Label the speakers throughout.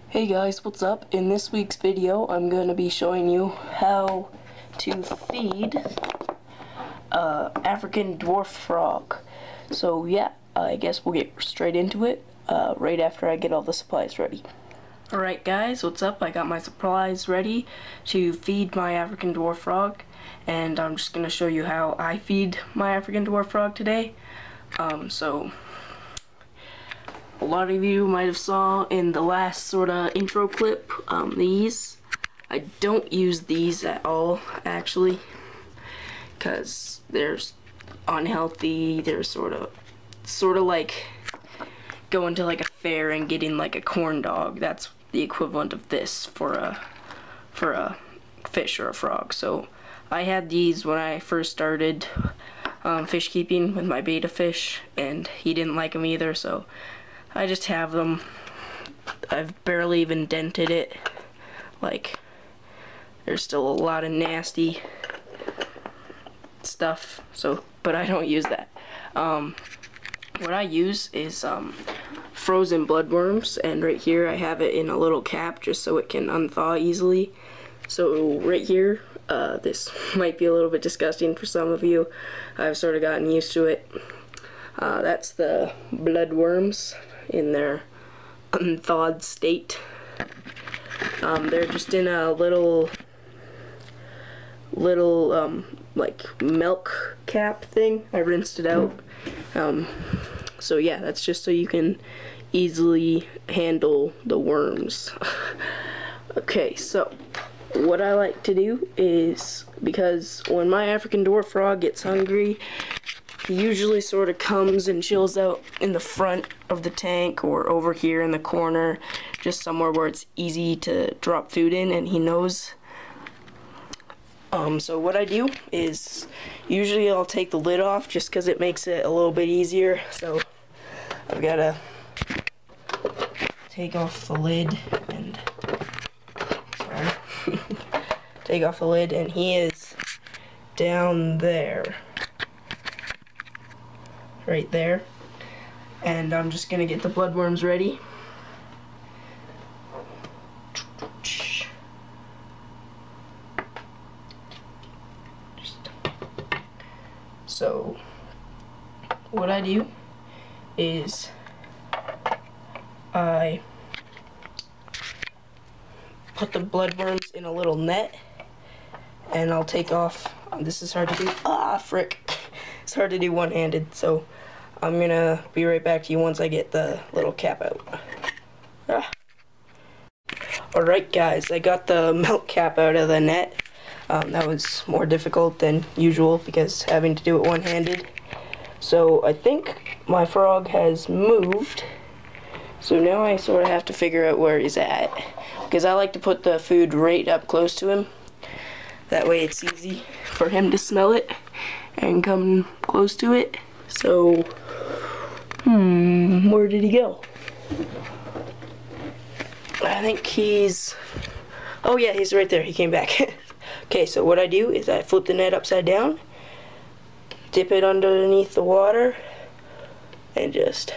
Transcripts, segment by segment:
Speaker 1: Hey guys, what's up? In this week's video, I'm going to be showing you how to feed African dwarf frog. So yeah, I guess we'll get straight into it right after I get all the supplies ready. Alright guys, what's up? I got my supplies ready to feed my African dwarf frog, and I'm just going to show you how I feed my African dwarf frog today. So a lot of you might have saw in the last sort of intro clip, these. I don't use these at all, actually, because they're unhealthy. They're sort of like going to like a fair and getting like a corn dog. That's the equivalent of this for a fish or a frog. So I had these when I first started fish keeping with my betta fish, and he didn't like them either, so I just have them. I've barely even dented it. Like, there's still a lot of nasty stuff, so, but I don't use that. What I use is frozen bloodworms, and right here I have it in a little cap just so it can unthaw easily. So right here, this might be a little bit disgusting for some of you. I've sort of gotten used to it. That's the bloodworms in their unthawed state. They're just in a little like milk cap thing. I rinsed it out. So yeah, that's just so you can easily handle the worms. Okay, so what I like to do is, because when my African dwarf frog gets hungry, he usually sort of comes and chills out in the front of the tank or over here in the corner, just somewhere where it's easy to drop food in and he knows. So what I do is, usually I'll take the lid off just because it makes it a little bit easier. So I've got to take off the lid and, sorry, take off the lid, and he is down there. Right there. And I'm just gonna get the bloodworms ready. So what I do is I put the bloodworms in a little net, and I'll take off. This is hard to do. Ah, frick. It's hard to do one-handed, so I'm gonna be right back to you once I get the little cap out. Alright guys, I got the milk cap out of the net. That was more difficult than usual because having to do it one-handed. So I think my frog has moved. So now I sort of have to figure out where he's at, because I like to put the food right up close to him. That way it's easy for him to smell it and come close to it. So, where did he go? I think he's, oh yeah, he's right there. He came back. Okay, so what I do is I flip the net upside down, dip it underneath the water, and just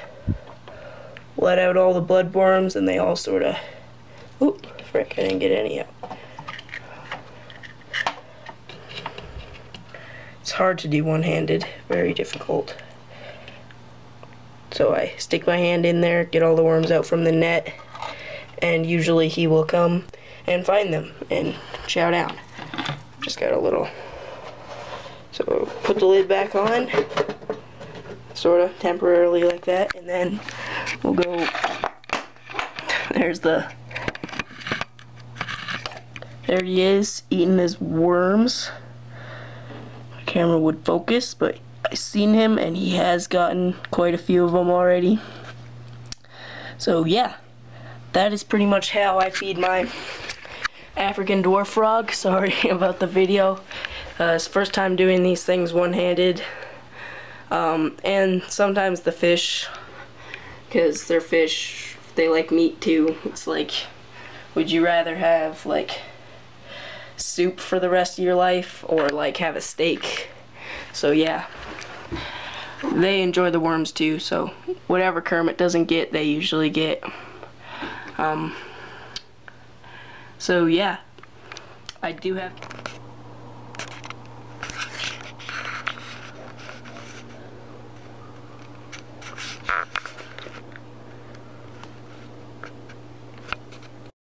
Speaker 1: let out all the bloodworms, and they all sort of, oop, frick, I didn't get any out. It's hard to do one-handed, very difficult. So I stick my hand in there, get all the worms out from the net, and usually he will come and find them and chow down. Just got a little, so put the lid back on, sort of temporarily like that, and then we'll go, there he is, eating his worms. Camera would focus, but I seen him and he has gotten quite a few of them already. So yeah, that is pretty much how I feed my African dwarf frog. Sorry about the video. It's the first time doing these things one-handed. And sometimes the fish, because they're fish, they like meat too. It's like, would you rather have like soup for the rest of your life or like have a steak? So yeah, they enjoy the worms too, so whatever Kermit doesn't get, they usually get. So yeah, I do have